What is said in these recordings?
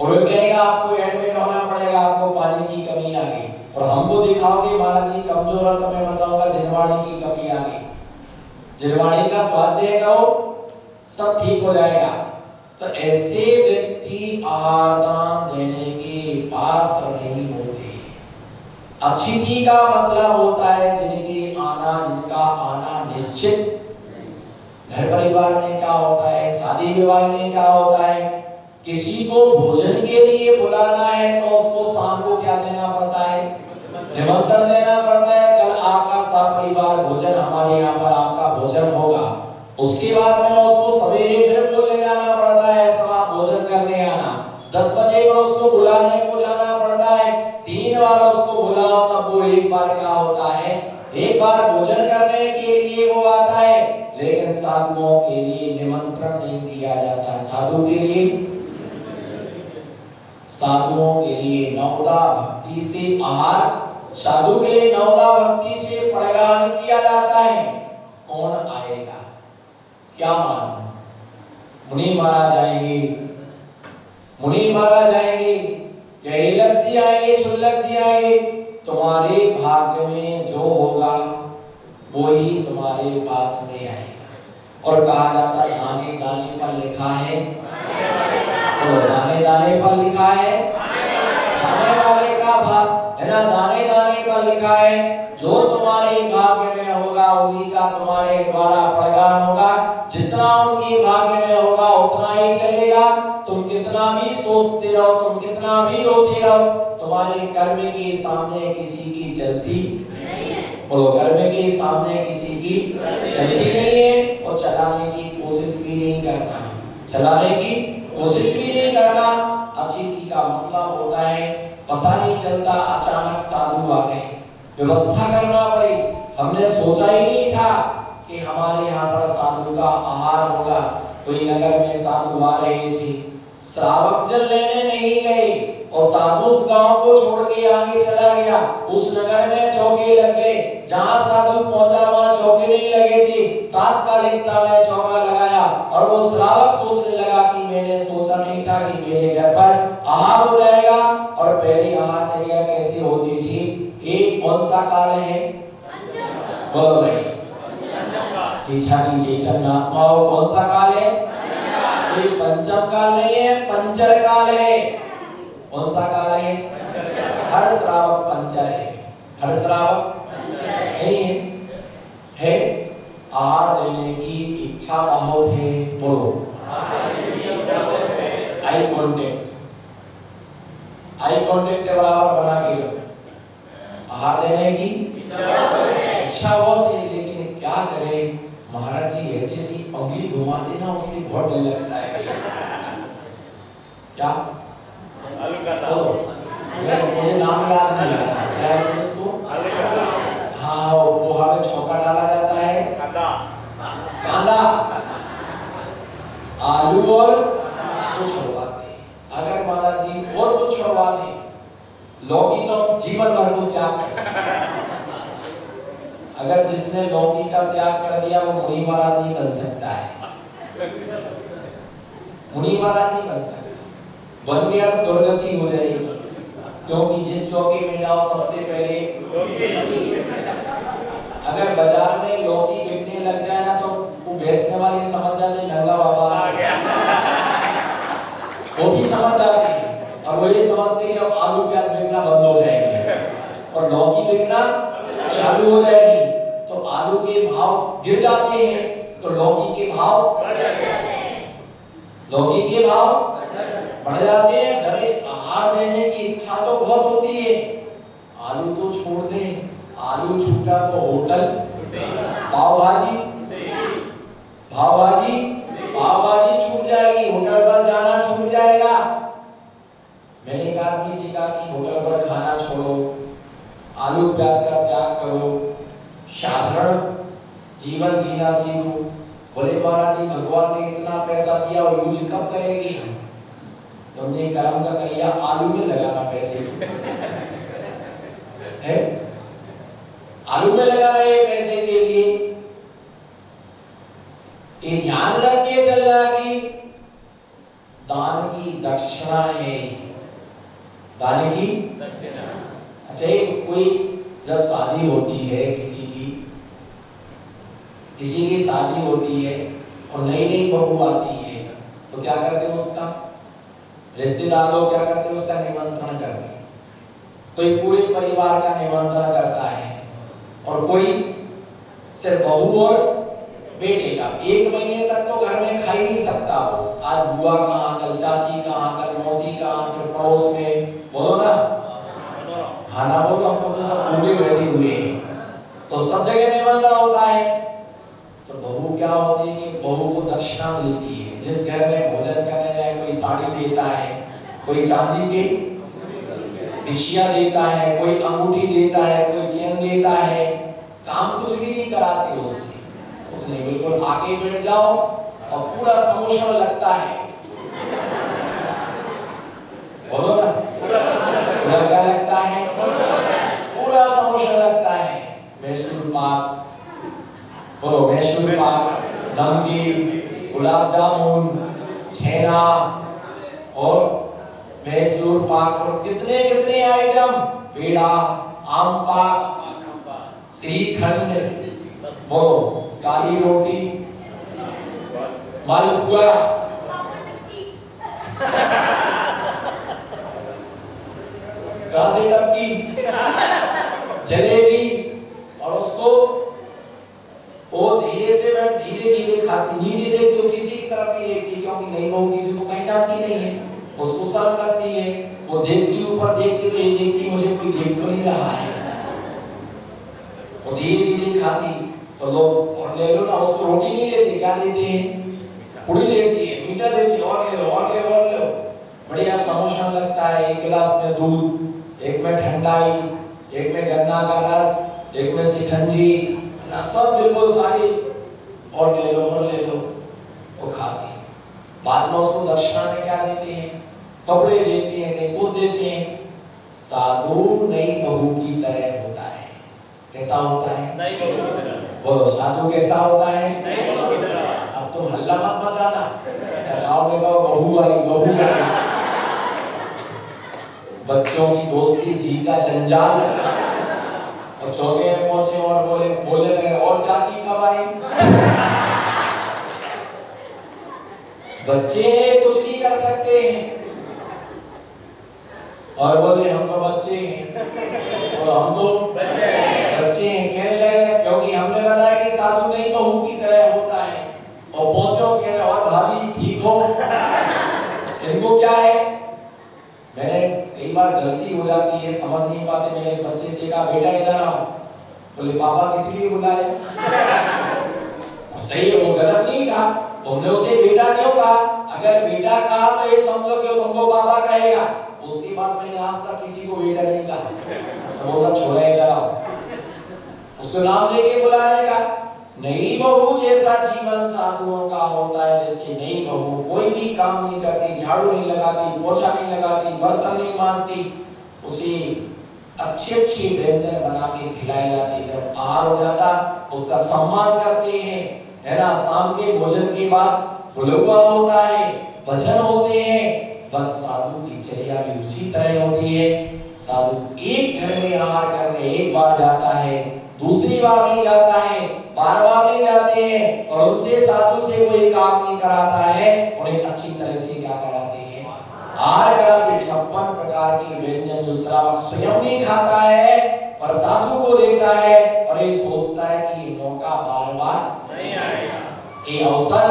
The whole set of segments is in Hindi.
और वो कहेगा आपको एडमिट होना पड़ेगा, आपको पानी की कमी आ गई, और हमको दिखाओगे महाराज जी कमजोर है, तो मैं बताऊंगा जिनवाणी की कमी आ गई, जिनवाणी का स्वाध्याय करो सब ठीक हो जाएगा। तो ऐसे व्यक्ति आदान देने के पात्र नहीं होते। अतिथि का मतलब होता है जिनका आना निश्चित। घर परिवार में क्या होता है, शादी विवाह में क्या होता है, किसी को भोजन के लिए बुलाना है तो उसको शाम को क्या देना पड़ता है, निमंत्रण देना पड़ता है। कल आपका सपरिवार भोजन, हमारे यहाँ पर आपका भोजन होगा, उसके बाद में उसको सवेरे फिर बोलने जाना पड़ता है, सब आप भोजन करने आना। 10 बजे पर उसको बुलाने को जाना पड़ता है, 3 बार उसको बुलाओ तब वो एक बार क्या होता है, एक बार भोजन करने के लिए वो आता है। लेकिन साधुओं के लिए निमंत्रण नहीं दिया जाता। साधु के लिए, साधुओं के लिए नवदा भक्ति से आहार, साधु के लिए नवदा भक्ति से प्रगान किया जाता है। कौन आएगा, क्या मानो, मुनि महाराज आएंगे, मुनि महाराज आएंगे, जयलक जी आएंगे, शुल्लक जी आएंगे, तुम्हारे भाग्य में जो होगा वो ही तुम्हारे पास में आएगा। और कहा जाता है दाने दाने पर लिखा है, तो दाने दाने पर लिखा है, दाने वाले का भाग है ना, दाने दाने पर लिखा है, जो तुम्हारे भाग्य में होगा उन्हीं का तुम्हारे द्वारा प्रदान होगा। जितना उनके भाग्य में होगा उतना ही चलेगा। तुम कितना भी सोचते रहो, तुम कितना भी रोते रहो, तुम्हारे कर्म के सामने किसी की चलती नहीं है। बोलो, कर्म के सामने किसी की चलती नहीं है, और चलाने की कोशिश भी नहीं करना, चलाने की कोशिश भी नहीं करना। अतिथि का मतलब होता है पता नहीं चलता अचानक साधु आ गए, व्यवस्था करना पड़ी। हमने सोचा ही नहीं था कि हमारे यहाँ पर साधु का आहार होगा। कोई नगर में साधु आ रहे थे, श्रावक जल लेने नहीं गए, और साधु उस गांव को छोड़ के आगे चला गया। उस नगर में चौके लग गए, जहां साधु पहुंचा वहां चौके नहीं लगे थे। तात्कालिकता में चौका लगाया, और वो श्रावक सोचने लगा कि मैंने सोचा नहीं था कि मेरे घर पर आहार हो जाएगा। और पहले आहारचर्या कैसे होती थी, एक कौन सा काल है, बोलो भाई, पीछा कीजिए कर्णात्मा, कौन सा काल है, ये पंचम काल नहीं है, पंचर काल है। कौन सा काल है, हर श्रावक पंचर है, हर श्रावक नहीं है। आहार देने की इच्छा बहुत है, बोलो, आई कांटेक्ट, आई कांटेक्ट के बराबर बना के रखो। आहार देने की इच्छा बहुत है, लेकिन क्या करें महाराज जी, ऐसी ऐसी उंगली घुमा देना उससे बहुत डर लगता है। क्या मुझे नाम याद नहीं आ रहा, क्या है उसको, हाँ वो पोहा में छौंका डाला जाता है, कांदा, आलू और कुछ छोड़वा दे। अगर महाराज जी और कुछ छोड़वा दे, लौकी तो जीवन भर को त्याग कर, अगर जिसने लौकी का त्याग कर दिया वो मुनि महाराज नहीं बन सकता है, मुनि महाराज नहीं बन सकता। बन गया तो दुर्गति हो जाएगी, क्योंकि जिस चौके में जाओ सबसे पहले अगर बाजार में लौकी बिकने लग जाए ना, तो वो बेचने वाले समझ जाते नंगा बाबा आ गया, वो भी समझ जाते हैं, और वो ये समझते हैं कि अब आलू प्याज बिकना बंद हो जाएंगे और लौकी बिकना चालू हो जाएगी। तो आलू के भाव गिर जाते हैं, तो लौकी के भाव बढ़ जाते हैं, लौकी के भाव बढ़ जाते हैं। डरे आहार देने की इच्छा तो बहुत होती है, आलू तो छोड़ दे, आलू छूटा तो होटल, पाव भाजी, पाव भाजी, पाव भाजी छूट जाएगी, होटल पर जाना छूट जाएगा। मैंने एक आदमी से कहा कि होटल पर खाना छोड़ो, आलू प्याज का त्याग करो, साधारण जीवन जीना सीखो। बोले महाराज जी भगवान ने इतना पैसा दिया और यूज कब करेंगे हम? तुमने कर्म का करिया, आलू में लगाना पैसे है, आलू में लगा रहे पैसे के लिए। ये ध्यान रख के चलना कि दान की दक्षिणा है, दान की दक्षिणा। अच्छा, कोई जब शादी होती है किसी की शादी होती है और नई नई बहू आती है, तो क्या करते हैं उसका, रिश्तेदार लोग क्या करते हैं उसका निमंत्रण करते हैं। कोई पूरे परिवार का निमंत्रण करता है और कोई सिर्फ बहू और बेटे का। 1 महीने तक तो घर में खा ही नहीं सकता वो। आज बुआ कहाँ, कल चाची कहाँ, कल मौसी कहाँ, फिर पड़ोस में, बोलो ना, हाँ ना बोलो, हम सब तो सब बूढ़े बैठे हुए हैं, तो सब जगह निमंत्रण होता है। तो बहू क्या होती है कि बहू को दक्षिणा मिलती है। जिस घर में भोजन करने जाए कोई साड़ी देता है, कोई चांदी की बिछिया देता है, कोई अंगूठी देता है, कोई चेन देता है। काम कुछ भी नहीं कराते उससे, कुछ नहीं, बिल्कुल आगे बैठ जाओ और पूरा समोसा लगता है, बोलो ना, पूरा क्या लगता है, पूरा समोसा लगता है। मैसूर पाक, बोलो मैसूर पाक, नमकीन, गुलाब जामुन, छेना और मैसूर पाक और कितने कितने आइटम, पेड़ा, आम पाक, श्रीखंड, बोलो काली रोटी, मालपुआ, कासे टपकी, जलेबी, और उसको वो धीरे से बैठ धीरे धीरे खाती, नीचे देखती हो, किसी की तरफ नहीं देखती, क्योंकि नई बहू किसी को पहचानती नहीं है, उसको शर्म लगती है। वो देखती ऊपर देखती तो ये देखती मुझे कोई देख तो नहीं रहा है, वो धीरे धीरे खाती। तो लोग और ले लो ना, उसको रोटी नहीं देते, क्या देते हैं, पूरी देती है, मीठा देती है, और ले लो और ले लो और ले लो। बढ़िया समोसा लगता है, एक गिलास में दूध, एक में ठंडाई, एक में गन्ना का रस, एक में शिकंजी, सब बिल्कुल सारी, और ले लो और ले लो, वो खाती। बाद में उसको दक्षिणा में क्या देते हैं, कपड़े देते हैं, नहीं कुछ देते हैं। साधु नई बहू की तरह होता है। कैसा होता है, नई बहू की तरह। बोलो साधु कैसा होता है, नई बहू की तरह। अब तुम हल्ला मत मचाना, गाँव में कहो बहू आई बहू आई, बच्चों की दोस्ती, जी का जंजाल, और चौके में पहुंचे और बोले लगे और चाची कब आई। बच्चे कुछ नहीं कर सकते हैं और बोले हम तो बच्चे हैं, और हम तो बच्चे हैं कहने लगे, क्योंकि हमने बताया कि साधु नहीं बहू की तरह होता है। और पहुंचो कह रहे और भाभी ठीक हो, इनको क्या है। मैंने कई बार गलती हो जाती है, समझ नहीं पाते, मैंने एक बच्चे से कहा बेटा इधर आओ, बोले पापा किस लिए बुलाए। सही है, वो गलत नहीं था, तुमने उसे बेटा क्यों कहा। अगर बेटा कहा तो ये समझो कि तुमको पापा कहेगा। उसके बाद मैंने आज तक किसी को बेटा नहीं कहा, तो बोला छोड़ा इधर आओ, उसको नाम लेके बुलाने का। नई बहू जैसा जीवन साधुओं का होता है। जैसे नई बहू कोई भी काम नहीं करती, झाड़ू नहीं लगाती, पोछा नहीं लगाती, बर्तन नहीं मांजती, उसे अच्छी व्यंजन बना के खिलाई जाती। जब आहार हो जाता उसका सम्मान करते हैं, है ना। शाम के भोजन के बाद बुलवा होता है, भजन होते हैं। बस साधु की चर्या भी उसी तरह होती है। साधु एक घर में आहार करने एक बार जाता है, दूसरी बार नहीं जाता है, बार बार नहीं जाते हैं, और उनसे साधु से कोई काम नहीं कराता है। उन्हें अच्छी तरह से क्या कराते हैं, आहार करा के 56 प्रकार के व्यंजन जो श्रावक स्वयं नहीं खाता है पर साधु को देता है, और ये सोचता है कि ये मौका बार बार नहीं आएगा, ये अवसर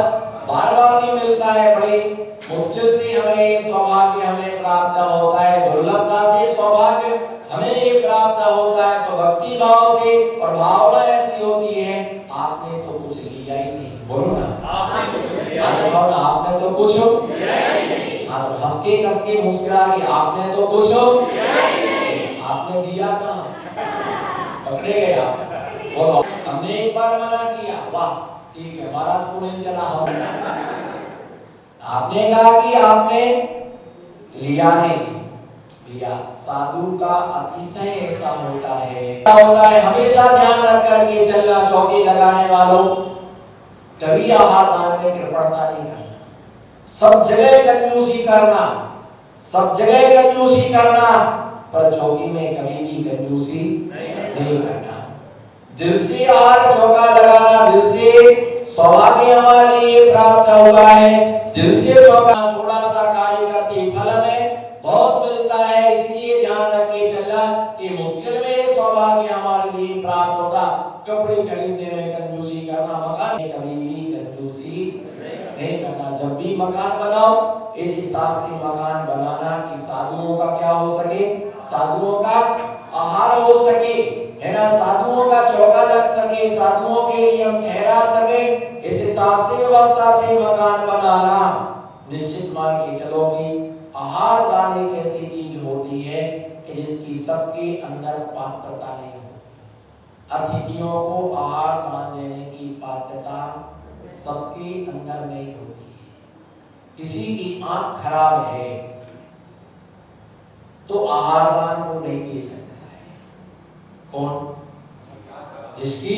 बार बार नहीं मिलता है। बड़ी मुश्किल से हमें ये सौभाग्य हमें प्राप्त होता है, दुर्लभता से सौभाग्य हमें ये प्राप्त होता है। तो भक्ति भाव से, और भावना ऐसी होती है आपने तो कुछ लिया ही नहीं, बोलो ना आपने तो कुछ लिया ही नहीं। हाँ तो हंस के कस के मुस्कुरा के आपने तो कुछ आपने दिया कहाँ, पकड़े गए आप। बोलो हमने एक बार मना किया, वाह ठीक है महाराज को नहीं चला हम। आपने कहा कि आपने लिया नहीं लिया। साधु का अतिशय ऐसा होता है हमेशा ध्यान रख करके चलना। चौकी लगाने वालों कभी आहार दान में कृपणता नहीं करना, सब जगह कंजूसी करना, सब जगह कंजूसी करना, पर चौकी में कभी भी कंजूसी नहीं करना। दिल से आहार चौका लगाना, दिल से सौभाग्य हमारे लिए प्राप्त हुआ है। दिल से चौका थोड़ा सा कार्य करके फल में बहुत मिलता है, इसलिए ध्यान रख के चलना कि मुश्किल में सौभाग्य हमारे लिए प्राप्त होगा। कपड़े खरीदने में कंजूसी करना, मकान में कभी भी कंजूसी नहीं करना। जब भी मकान बनाओ इस हिसाब से मकान बनाना कि साधुओं का क्या हो सके, साधुओं का आहार हो सके, है ना, साधुओं का चौका लग सके, साधुओं के लिए हम ठहरा सके, इस हिसाब से व्यवस्था से मकान बनाना। निश्चित मान के चलो कि आहार दान एक ऐसी चीज होती है कि जिसकी सबके अंदर पात्रता नहीं होती। अतिथियों को आहार दान देने की पात्रता सबके अंदर नहीं होती है। किसी की आंख खराब है तो आहार दान को नहीं दे सकता है। कौन? जिसकी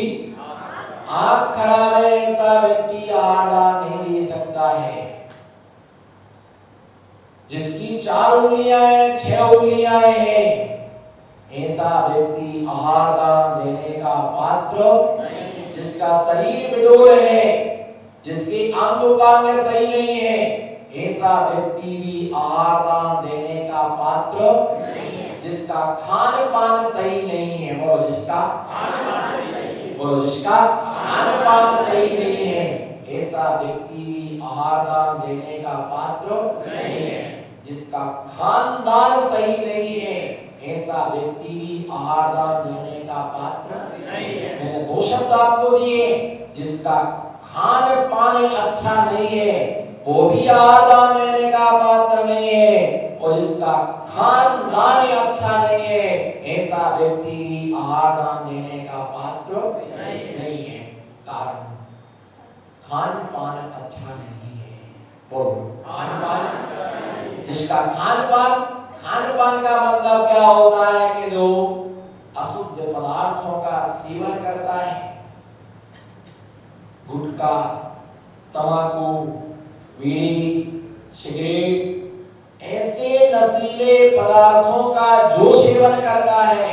आंख खराब है ऐसा व्यक्ति आहार दान नहीं दे सकता है। जिसकी 4 उंगलियां हैं, 6 उंगलियां हैं, ऐसा व्यक्ति आहार दान देने का पात्र नहीं। जिसका शरीर बिडोल है, जिसके अंग उपांग सही नहीं है, ऐसा व्यक्ति भी आहार दान देने का पात्र नहीं। जिसका खान पान सही नहीं है, बोलो जिसका खान पान सही नहीं है, बोलो जिसका खान पान सही नहीं है, ऐसा व्यक्ति भी आहार दान देने का पात्र नहीं है। जिसका खानदान सही नहीं है, ऐसा व्यक्ति भी आहार दान देने का पात्र नहीं है। मैंने 2 शब्द आपको दिए, जिसका खान पान अच्छा नहीं है वो भी आहार दान देने का पात्र नहीं है, और जिसका खानदान अच्छा नहीं है ऐसा व्यक्ति भी आहार दान देने का पात्र नहीं है। कारण खान पान अच्छा नहीं है, बोलो खान पान। जिसका खान पान का मतलब क्या होता है कि जो अशुद्ध पदार्थों का सेवन करता है, गुटखा, तंबाकू, बीड़ी, सिगरेट, ऐसे नशीले पदार्थों का जो सेवन करता है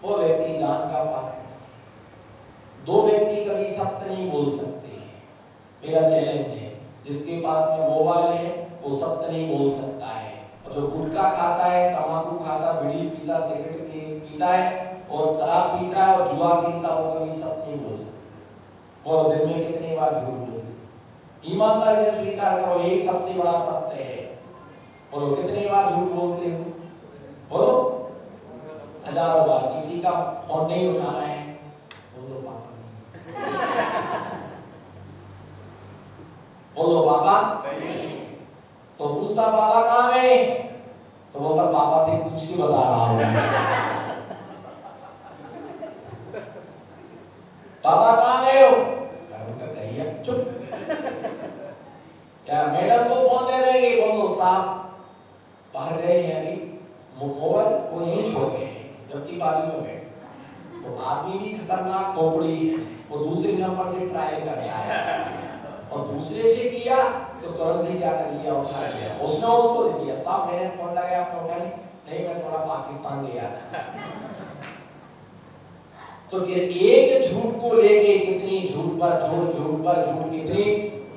वो व्यक्ति दान का पात्र है। 2 व्यक्ति कभी सत्य नहीं बोल सकते। मेरा चैलेंज है, जिसके पास में मोबाइल है वो सत्य नहीं बोल सकता है, और जो गुटखा खाता है, तंबाकू खाता, बीड़ी पीता, सिगरेट पीता है और शराब पीता है और जुआ खेलता, वो कभी सत्य नहीं बोल सकता। और दिन में कितनी बार झूठ बोलते? ईमानदारी से स्वीकार करो, यही सबसे बड़ा सत्य है। बोलो कितनी बार झूठ बोलते हो? बोलो हजारों बार। किसी का फोन नहीं उठाना है, बोलो पापा नहीं, बोलो पापा नहीं। तो पूछता पापा कहाँ है, तो बोलता पापा से पूछ के बता रहा हूँ। पापा कहाँ गए हो? कहिए चुप। क्या मैडम को फोन दे देंगे, बोलो साहब बाहर गए हैं, अभी मोबाइल वो यहीं छोड़ गए हैं, जबकि बाजू में बैठे। तो आदमी भी खतरनाक खोपड़ी है, वो दूसरे नंबर से ट्राई करता है, और दूसरे से किया तो तुरंत ही क्या कर लिया, उठा लिया। उसने उसको दे दिया, साहब मैंने फोन लगाया आपने उठा नहीं, मैं थोड़ा पाकिस्तान गया था। तो एक झूठ को लेके कितनी झूठ पर झूठ,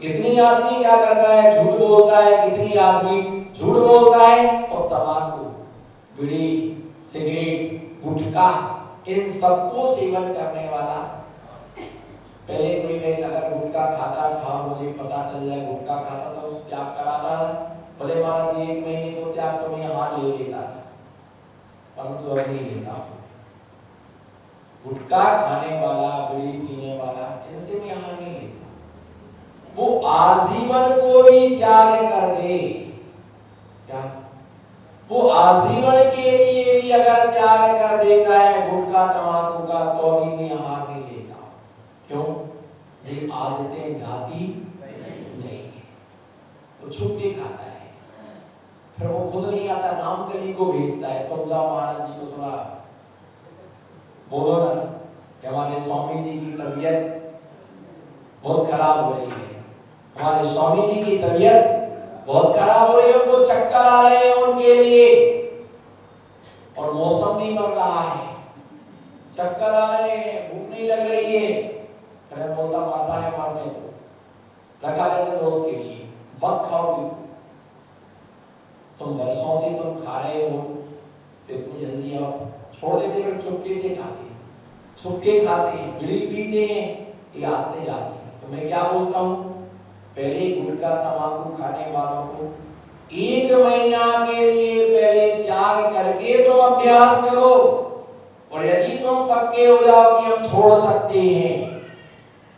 कितनी आदमी क्या करता है, झूठ बोलता है, कितनी आदमी झूठ बोलता है। और तंबाकू, बीड़ी, सिगरेट, गुटखा, इन सबको सेवन करने वाला, पहले कोई अगर गुटखा खाता था, मुझे पता चल जाए गुटखा खाता था, उस त्याग कराता था, भले महाराज 1 महीने को त्याग तो मैं हार ले लेता था, परंतु अब नहीं लेता। गुटखा खाने वाला, बीड़ी पीने वाला, इनसे मैं हार नहीं लेता। वो आजीवन को भी त्याग कर दे, क्या वो आजीवन के लिए भी अगर त्याग कर देता है गुटखा तंबाकू का, तो भी मैं हार नहीं लेता। क्यों? जी आदतें जाती नहीं है, वो छुप के खाता है, फिर वो खुद नहीं आता, नाम कली को भेजता है, तुम जाओ महाराज जी को थोड़ा बोलो ना कि हमारे स्वामी जी की तबीयत बहुत खराब हो रही है। हमारे स्वामी जी की तबीयत बहुत खराब हो रही है, उनको चक्कर आ रहे हैं उनके लिए, और मौसम भी बढ़ रहा है, चक्कर आ रहे हैं, भूख नहीं लग रही है। अरे बोलता मर रहा है, मरने को रखा लेने दो उसके लिए, मत खाओ। तुम बरसों से तुम खा रहे हो तो इतनी जल्दी आप छोड़ देते हो? चुपके से खाते हैं, छुपके खाते हैं, बीड़ी पीते हैं, ये आते जाते हैं। तो मैं क्या बोलता हूँ, पहले गुटखा तंबाकू खाने वालों को 1 महीना के लिए पहले त्याग करके तुम अभ्यास करो, और यदि तुम पक्के हो जाओ कि हम छोड़ सकते हैं,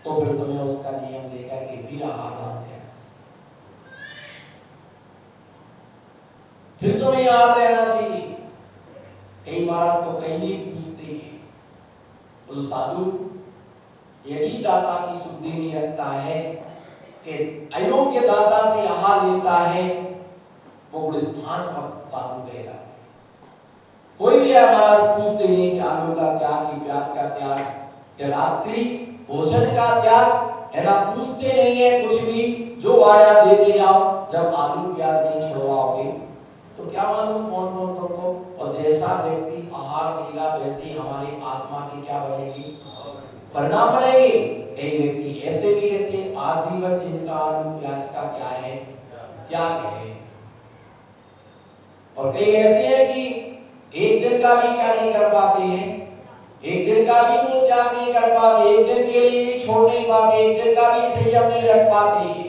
तो फिर तुम्हें उसका नियम लेकर के फिर आहार देना, फिर तुम्हें याद रहना चाहिए। कई महाराज तो कई नहीं पूछते हैं, तो साधु यदि दाता की शुद्धि नहीं रखता है कि अयोग्य दाता से आहार लेता है, वो गुणस्थान भक्त साधु कहेगा। कोई भी महाराज पूछते नहीं कि आलू का त्याग, कि प्याज का त्याग, कि रात्रि भोजन का त्याग है ना, पूछते नहीं है कुछ भी, जो आया देते जाओ। जब आलू प्याज नहीं छुड़वाओगे तो क्या मालूम कौन कौन तुमको, और जैसा व्यक्ति आहार लेगा वैसे हमारी आत्मा की क्या बनेगी, परिणाम बनेगी। कई व्यक्ति ऐसे भी रहते आजीवन जिनका आलू प्याज का क्या है, त्याग है, और कई ऐसे हैं कि एक दिन का भी क्या नहीं कर पाते हैं, एक दिन का भी वो त्याग नहीं कर पाते, एक दिन के लिए भी छोड़ नहीं पाते, एक दिन का भी संयम नहीं रख पाते।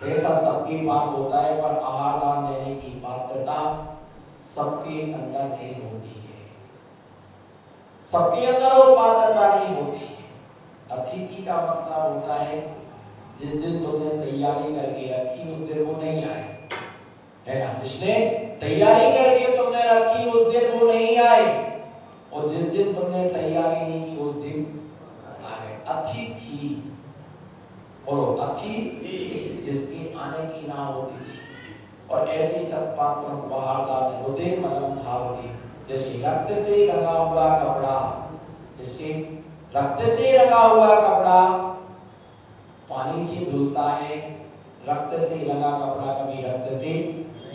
ऐसा सबके पास होता है, पर आहार दान देने की पात्रता सबके अंदर नहीं होती है, सबके अंदर वो पात्रता नहीं होती है। अतिथि का मतलब होता है जिस दिन तुमने तैयारी करके रखी उस दिन वो नहीं आए, है ना, जिसने तैयारी करके तुमने रखी उस दिन वो नहीं आए, और जिस दिन तुमने तैयारी नहीं की उस दिन आए। अतिथि और अतिथि जिसके आने की ना होती थी, और ऐसी सत्पात्र बाहर डालने होते मलम धावती, जैसे रक्त से रंगा हुआ कपड़ा, जैसे रक्त से रंगा हुआ कपड़ा पानी से धुलता है, रक्त से रंगा कपड़ा कभी रक्त से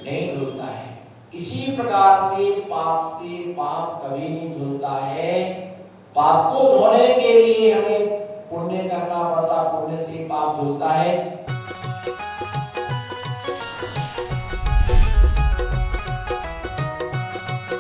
नहीं धुलता है। इसी प्रकार से पाप कभी नहीं धुलता है। पाप को धोने के लिए हमें पुण्य करना पड़ता, पुण्य से पाप धुलता है।